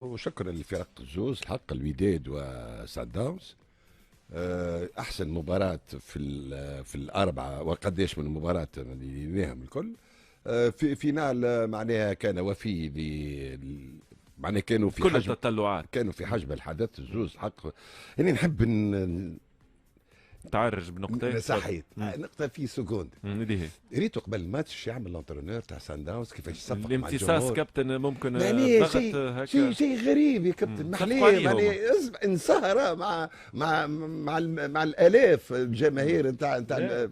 وشكرا لفرق الزوز الحق الوداد وسان داونز. احسن مباراه في الاربعه وقداش من مباراه اللي ليناهم الكل. في فينال معناها كان وفي معناها كل التطلعات. كانوا في حجم الحدث الزوز الحق. يعني نحب تعرج بنقطه صحيت نقطه في سكوند. اللي هي ريتو قبل الماتش يعمل الانترونور تاع سان داونز كيفاش يصفق مع الامتصاص كابتن ممكن يعني ضغط هكا شيء غريب يا كابتن محليه يعني انصهر مع الالاف الجماهير نتاع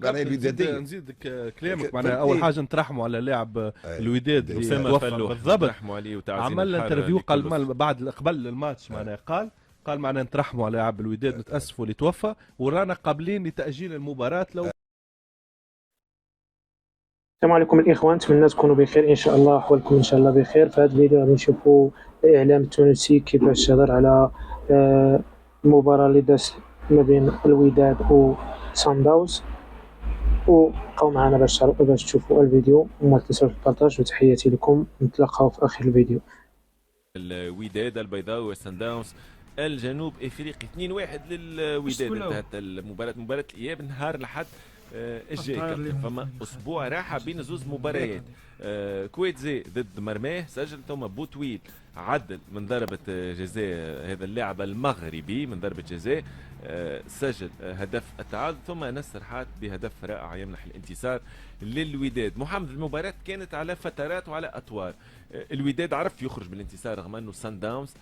معناها الوداديه. نزيدك كلامك معناها اول حاجه نترحموا على لاعب الوداد اللي توفى بالضبط. عمل انترفيو قال بعد قبل الماتش معناها قال معنا نترحموا على لاعب الوداد نتاسفوا اللي توفى ورانا قابلين لتاجيل المباراه لو. السلام عليكم الاخوان، نتمنى تكونوا بخير ان شاء الله، احوالكم ان شاء الله بخير. في هذا الفيديو غادي نشوفوا الاعلام التونسي كيفاش هضر على المباراه اللي دازت ما بين الوداد وسان داونز، وبقاو معنا باش تشوفوا الفيديو وما تنساوش البارطاج. وتحياتي لكم، نتلاقاو في اخر الفيديو. الوداد البيضاوي وسان داونز الجنوب افريقي 2-1 للوداد. انتهت المباراه مباراه الاياب نهار الاحد الجاي. فما اسبوع راحه بين زوز مباريات. كويتزي ضد مرماه سجل، ثم بوتويل عدل من ضربه جزاء، هذا اللاعب المغربي من ضربه جزاء سجل هدف التعادل، ثم نصر حات بهدف رائع يمنح الانتصار للوداد. محمد المباراه كانت على فترات وعلى اطوار. الوداد عرف يخرج بالانتصار رغم انه سان داونز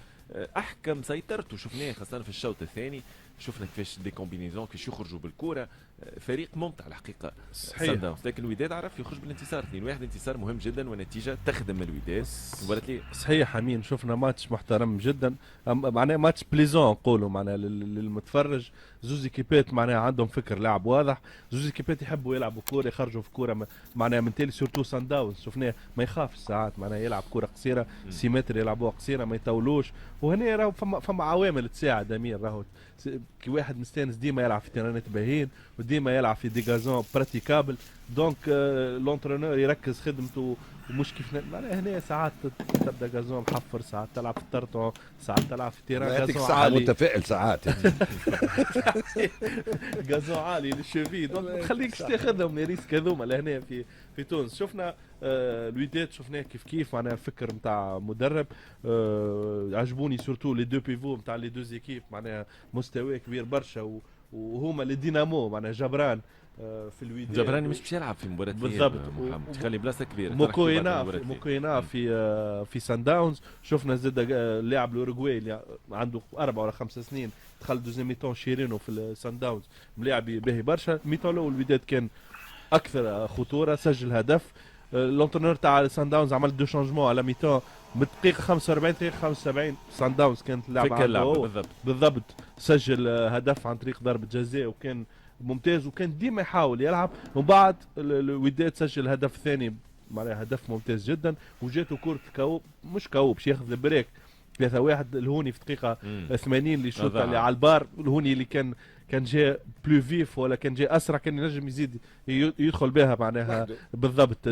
احكم سيطرته، شفناه خاصه في الشوط الثاني، شفنا كيفاش دي كومبينيزون كيفاش يخرجوا بالكره. فريق ممتع الحقيقه سان داونز، لكن الوداد عرف يخرج بالانتصار 2-1، انتصار مهم جدا ونتيجه تخدم الوداد. صحيح امين، شفنا ماتش محترم جدا، معناه ماتش بليزون نقولوا معناه للمتفرج. زوز كيبات معناها عندهم فكر لعب واضح، زوز كيبات يحبوا يلعبوا كوره، يخرجوا في كوره معناها من تالي سورتو سان داونز شفناه ما يخافش ساعات معناها يلعب كوره قصيره 6 متر يلعبوها قصيره ما يطولوش. وهنا راهو فما عوامل تساعد امين، راهو كي واحد مستانس ديما يلعب في تيرانات باهين وديما يلعب في ديغازون براتيكابل، دونك لونترونور يركز خدمته ومش كيف معناها. هنا ساعات تبدا غازون محفر، ساعات تلعب في الترتون، ساعات تلعب في تيران غازون عالي، متفائل ساعات غازون عالي للشوفي، دونك ما تخليكش تاخذهم ريسك هذوما لهنا في تونس. شفنا الوداد شفناه كيف معناها فكر نتاع مدرب. عجبوني سورتو لي دو بيفو نتاع لي دو زيكيب، معناها مستوى كبير برشا، وهما لي دينامو معناها جبران في الوداد. جبراني مش باش يلعب في مباراه بالضبط، محمد تخلي بلاصه كبيره. موكوينا في سان داونز. شفنا زاد اللاعب الاوروغواي اللي عنده 4 ولا 5 سنين دخل دوزيام ميتون شيرينو في سان داونز، ملاعب باهي برشا. ميتون الاول الوداد كان اكثر خطوره، سجل هدف. لونترونور تاع سان داونز عمل دو شانجمون على ميتون بالدقيقه 45 دقيقه 75 سان داونز كانت اللعبه بالضبط، سجل هدف عن طريق ضربه جزاء وكان ممتاز، وكان ديما يحاول يلعب. ومن بعد الوداد سجل الهدف الثاني معناها هدف ممتاز جدا، وجاته كرة كوب مش كوب باش ياخذ البريك 3-1 الهوني في دقيقة 80 اللي شوط اللي على البار. الهوني اللي كان جاء بلو فيف ولا كان جاء اسرع كان ينجم يزيد يدخل بها معناها بالضبط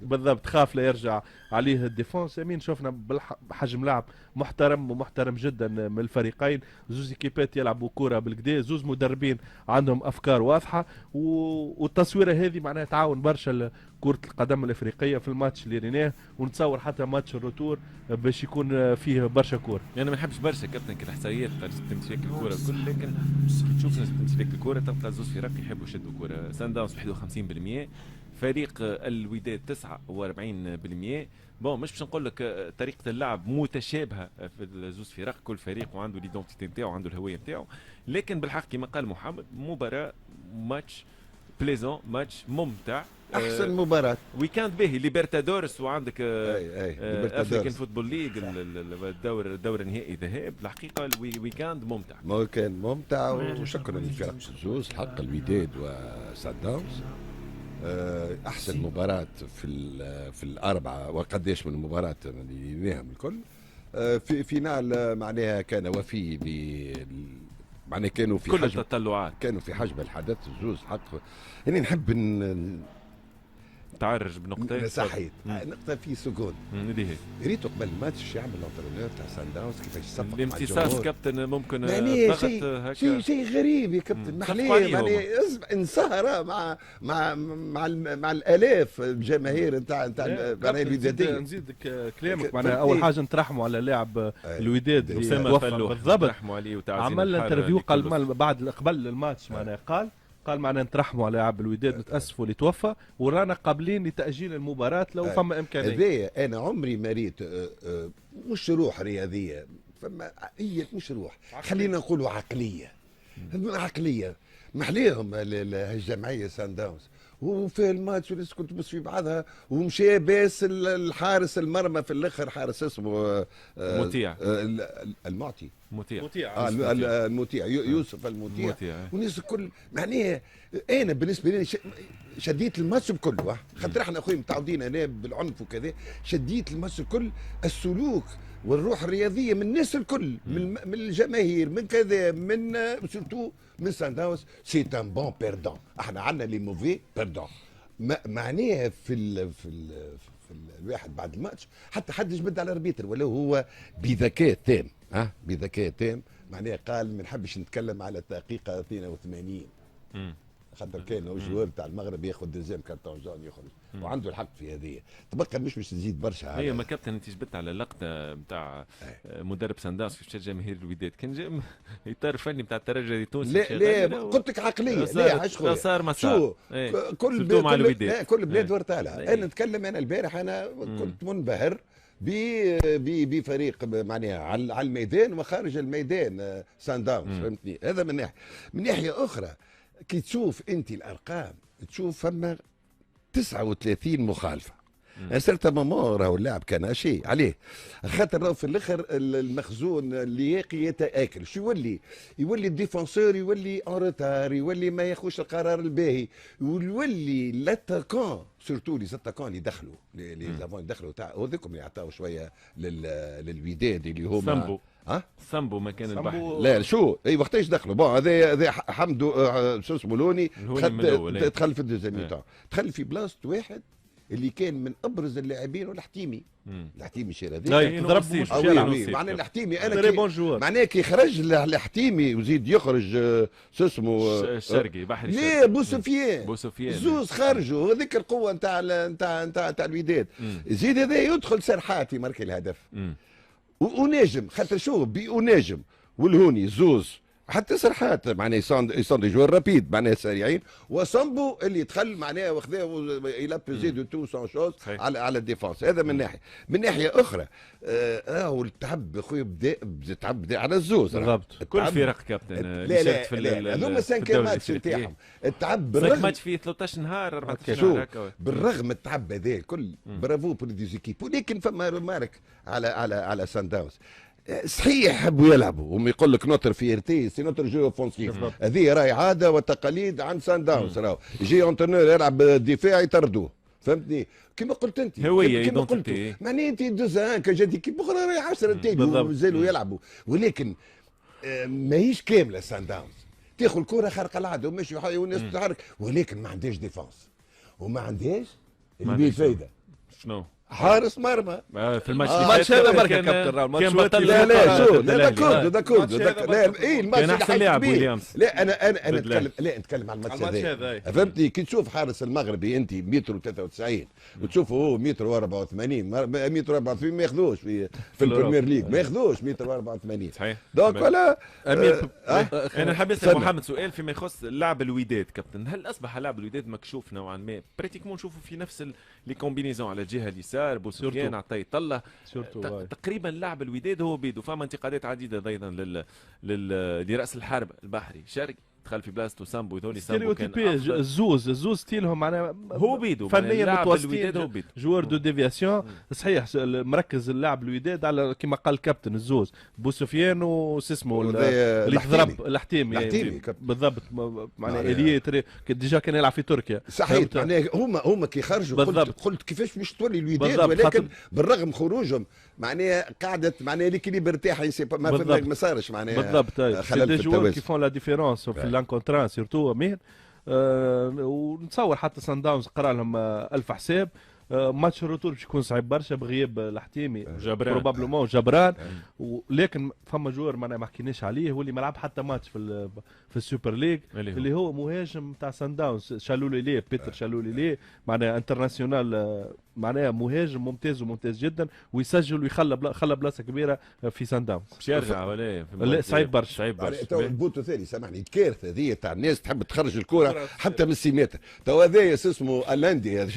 بالضبط، خاف لا يرجع عليه الديفونس. امين شفنا بحجم لعب محترم ومحترم جدا من الفريقين، زوز كيبات يلعبوا كوره بالكدا، زوز مدربين عندهم افكار واضحه، والتصويره هذه معناها تعاون برشا كرة القدم الافريقيه في الماتش اللي ريناه، ونتصور حتى ماتش الروتور باش يكون فيه برشا كوره. يعني ما نحبش برشا كابتن كالاحصائيات تاع تمشي الكوره الكل، لكن كي تشوف ناس تمشي الكوره تلقى زوز فرق يحبوا يشدوا كوره. سان داونز 51%، فريق الوداد 49%. بون مش باش نقول لك طريقه اللعب متشابهه في الزوز فرق، كل فريق وعنده ليدونتيتي نتاعو وعنده الهويه نتاعو، لكن بالحق كما قال محمد مباراه ماتش بليزون، ماتش ممتع، احسن مباراه ويكاند باهي ليبرتادورس، وعندك افريكان فوتبول ليج الدور النهائي ذهاب. الحقيقه الويكاند ممتع، كان ممتع. وشكرا للفرق الزوز حق الوداد وسان داونز. احسن مباراه في الاربعه وقداش من مباراه اللي ليناهم الكل. في فينال معناها كان وفي معناها كانوا في كل التطلعات، كانوا في حجم الحدث الزوز حق. يعني نحب متعرج بنقطه صحيت نقطه في سكون اللي هي ريتو قبل الماتش يعمل الانترونور تاع سان داونز كيفاش يصفق مع الامتصاص كابتن ممكن ضغط هكا شيء غريب يا كابتن محليه يعني انصهر مع الالاف الجماهير نتاع معناها الوداديه. نزيدك كلامك معناها اول حاجه نترحموا على لاعب الوداد اسامه فلوح بالضبط نترحموا عليه وتعزيز عمل انترفيو قال بعد قبل الماتش معناها قال معنا نترحموا على لاعب الوداد نتاسفوا اللي توفى ورانا قابلين لتاجيل المباراه لو فما امكانيه. هذايا انا عمري ما ريت مش روح رياضيه فما هي مش روح خلينا نقولوا عقليه محليهم الجمعيه سان داونز وفي الماتش والناس كنت تبص في بعضها ومشى باس الحارس المرمى في الاخر حارس اسمه مطيع المعطي المطيع يوسف المطيع والناس الكل معناها انا بالنسبه لي شديت الماتش بكله خاطر احنا اخويا متعودين هنا بالعنف وكذا شديت الماتش الكل السلوك والروح الرياضيه من الناس الكل من الجماهير من كذا من سورتو من سان داونز سي ان بون بيردون احنا عندنا لي موفي بيردون معناها في الواحد بعد الماتش حتى حد جبد على الاربيتر ولا هو بذكاء تام بذكاء تام معناها قال ما نحبش نتكلم على الدقيقه 82 خاطر كان جوار تاع المغرب ياخذ دوزيام كارتون جون يخرج وعنده الحق في هذه تبقى مش باش تزيد برشا هي ما كابتن انت جبت على اللقطه نتاع مدرب سان داونز كيف شجع جماهير الوداد كان جاي اطار فني نتاع الترجي التونسي لا قلت لك عقليه لا عشقوا صار ما صار كل بلاد ورتالها انا نتكلم انا البارح انا كنت منبهر بفريق معناها على الميدان وخارج الميدان سان داونز فهمتني هذا من ناحيه اخرى كي تشوف انت الارقام تشوف فما 39 مخالفه سرت ماما راهو اللاعب كان شيء عليه خاطر راهو في الاخر المخزون اللياقي يتاكل شو يولي الديفونسور يولي اون روتار يولي ما ياخذش القرار الباهي ويولي لاتاكون سورتو لي زاتاكون اللي دخلوا لي زافون دخلوا تاع هذوكم يعطاو شويه للوداد اللي هما سامبو ما كان البحر لا شو اي وقتاش دخلوا بون هذا حمدو شو اسمه لوني دخل في الدوزيام تاع دخل في بلاصه واحد اللي كان من ابرز اللاعبين والحتيمي الحتيمي شيرازي ضرب مش معناه الحتيمي انا معناه كي خرج الحتيمي وزيد يخرج شو اسمه الشرقي بحري لا بوسفيان زوز خرجوا هذيك القوه نتاع الوداد زيد هذا يدخل سرحات يماركي الهدف وناجم خاطر شو وناجم والهوني زوز حتى سرحات معناها يصند جوار رابيد معناها سريعين وصامبو اللي دخل معناها واخذاه الى بيزي دو تو سون شوز على الديفونس هذا من ناحيه من ناحيه اخرى والتعب اخويا بدا على الزوز بالضبط كل فرق كابتن لا هذوما 5 ماتش نتاعهم التعب بالرغم ماتش فيه 13 نهار 14 نهار هكا بالرغم التعب هذا الكل برافو بور دي زيكيب ولكن فما ريمارك على سان داونز صحيح يحبوا يلعبوا وما يقول لك نوتر فيرتي سي نوتر جو اوفونسيف هذه راهي عاده وتقاليد عن سان داونز راهو يجي انترنور يلعب دفاع يطردوه فهمتني كما قلت انت هويه كما قلت معناها انت دوزها كجدي كي اخرى راهي 10 تاني مازالوا يلعبوا ولكن ماهيش كامله سان داونز تاخذ الكره خارقه العاده وماشي والناس تتحرك ولكن ما عندهاش ديفونس وما عندهاش اللي الفايده شنو حارس مرمى في الماتش الماتش هذا بركه كابتن راهو كان بطل لا شو لا داكورد لا اي الماتش اللي احسن لاعب ويليامز لا انا نتكلم على الماتش هذا فهمتني كي تشوف حارس المغربي انت متر و93 وتشوفه هو متر و84 متر و84 ما ياخذوش في البريمير ليج ما ياخذوش متر و84 صحيح دونك ولا انا حاب اسال محمد سؤال فيما يخص لاعب الوداد كابتن هل اصبح لاعب الوداد مكشوف نوعا ما بريتيكمون نشوفوا في نفس لي كومبينيزون على الجهه اليسار بوسفيان عطاي طله تقريبا لاعب الوداد هو بيدو فما انتقادات عديده ايضا لراس الحرب البحري شرقي دخل في بلاصته سامبو يذولي سامبو كان الزوز ستيلهم معناها هو بيدو فنيا متوسطين هو بيدو جوار دو ديفياسيون صحيح مركز اللاعب الوداد على كما قال الكابتن الزوز بوسفيان وسسمو اللي ضرب الحتيمي بالضبط معناها اليه ديجا كان يلعب في تركيا صحيح معناها هما كي خرجوا قلت كيفاش باش تولي الوداد ولكن بالرغم خروجهم معناها قعدت معناها ليكيليبر تاعها ما صارش معناها بالضبط خلل في التوازن كيفون لا ديفيرونس في لانكونتران سيرتو مين ونتصور حتى سان داونز قرا لهم 1000 حساب. ماتش الروتور باش يكون صعيب برشا بغياب الحتيمي بروبابلومون جبران، ولكن فما جوار معناها ما حكيناش عليه واللي ما لعب حتى ماتش في السوبر ليج اللي هو مهاجم تاع سان داونز شالولي ليه بيتر شالولي ليه، معناها انترناسيونال، معناها مهاجم ممتاز وممتاز جدا ويسجل ويخلى بلاصه كبيره في سان داونز. باش يرجع ولا لا صعيب برشا صعيب برشا. تو البوت الثاني سامحني الكارثه هذه تاع الناس تحب تخرج الكره حتى من 6 متر. تو هذايا اسمه الاندي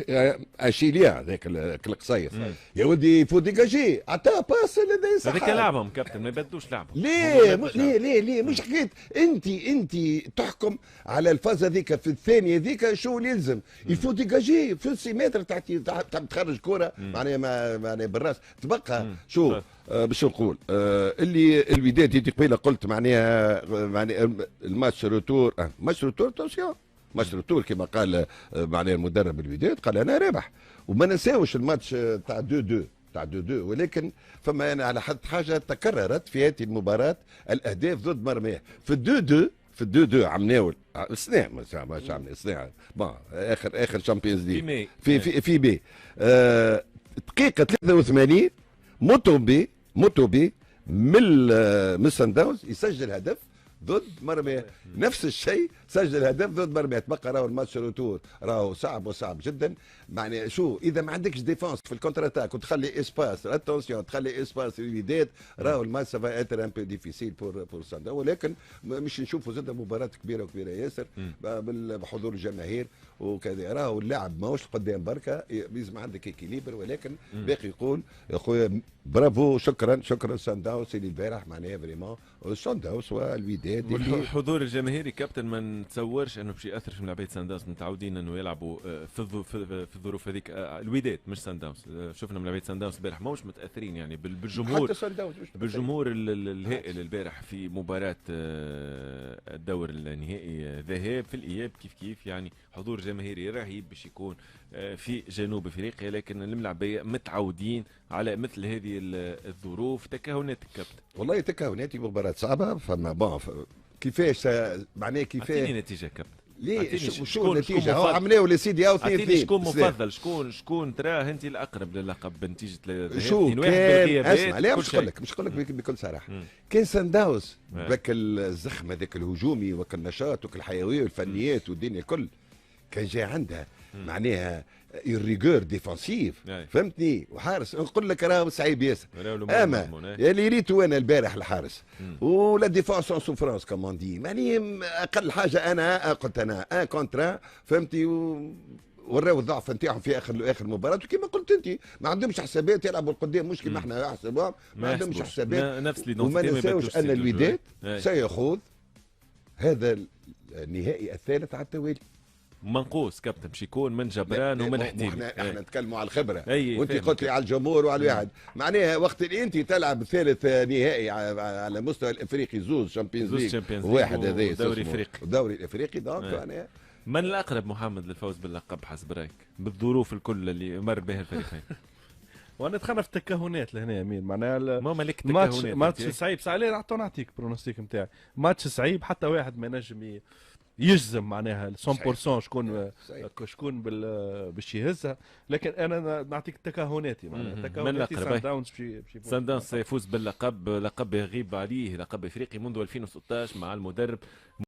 اشيليا هذاك القصير يا ودي يفو ديجاجي عطاه باس هذاك لعبهم كابتن ما يبدلوش لعبهم. ليه مش حكيت انت تحكم على الفاز هذيك في الثانيه هذيك شو اللي يلزم يفو ديجاجي في 6 متر تحب تخرج كره معناها بالراس تبقى شو باش نقول اللي الوداد يدي قبيله قلت معناها الماتش روتور ماتش روتور توسيون ماتش روتور كما قال معناها المدرب الوداد قال انا رابح. وما ننساوش الماتش تاع 2-2 ولكن فما أنا على حد حاجه تكررت في هذه المباراه الاهداف ضد مرماه في 2-2 عمناول صناع مش عملنا صناع اخر شامبيونز ليج في بي دقيقه 83 موتوبي من سان داونز يسجل هدف ضد مرمى، نفس الشيء سجل هدف ضد مرمى. تبقى راهو الماتش روتور راهو صعب جدا. معنى شو اذا ما عندكش ديفونس في الكونتر اتاك وتخلي اسباس اتونسيون تخلي اسباس للوداد راهو الماتش سافا اتر ان بو ديفيسيل بور سان داونز. ولكن مش نشوفوا زاد مباراه كبيره ياسر بحضور الجماهير وكذا. راهو اللاعب ماهوش قدام بركه لازم عندك اكيليبر. ولكن باقي يقول يا خويا برافو شكرا سان داونز اللي البارح معناها فريمون سان داونز والوداد والحضور الجماهيري كابتن ما نتصورش انه باش ياثر في لعبه سان داونز. متعودين انه يلعبوا في الظروف هذيك الوداد مش سان داونز. شفنا من لعبه سان داونز البارح ماهوش متاثرين يعني بالجمهور الهائل البارح في مباراه الدور النهائي ذهاب في الاياب كيف يعني حضور جماهيري رهيب باش يكون في جنوب افريقيا. لكن الملاعبيه متعودين على مثل هذه الظروف. تكهنات الكابتن والله تكهنات مباراه صعبه. فما كيفاش معناه كيفاش اعطيني نتيجه كابتن. ليه شو النتيجه؟ هو عملناه يا سيدي هاو 2-2. شكون مفضل شكون تراه انت الاقرب للقب بنتيجه شو كان اسمع لا مش نقول لك بكل صراحه كان سان داونز ذاك الزخم هذاك الهجومي وك النشاط وك الحيويه والفنيات والدنيا الكل كان جاي عندها معناها الريغور ديفونسيف فهمتني. وحارس نقول لك راهو صعيب ياسر. اما اللي ريتو انا البارح الحارس ولا ديفونس اون سوفرانس كومون دي يعني اقل حاجه انا قلت انا ان كونترا فهمتي وراو الضعف نتاعهم في اخر مباراه. وكما قلت انت ما عندهمش حسابات يلعبوا القدام مش كيما احنا حسابهم ما عندهمش حسابات. وما ننساوش ان الوداد سيخوض هذا النهائي الثالث على التوالي منقوص كابتن باش يكون من جبران ومن حتيمي. احنا نتكلموا على الخبره وانت قلت لي على الجمهور وعلى الواحد معناها وقت اللي انت تلعب ثالث نهائي على مستوى الافريقي زوز شامبيونز ليج واحد هذا الدوري الافريقي دونك معناها من الاقرب محمد للفوز باللقب حسب رايك بالظروف الكل اللي مر بها الفريقين؟ وانا دخلنا في التكهنات لهنا يمين معناها ما مالك تكهنات ماتش صعيب نعطيك برونوستيك نتاعي ماتش صعيب حتى واحد ما ينجم يجزم معناها 100% شكون باش يهزها. لكن انا نعطيك تكهناتي معناها تكهناتي سان داونز سيفوز باللقب. لقب يغيب عليه لقب افريقي منذ 2016 مع المدرب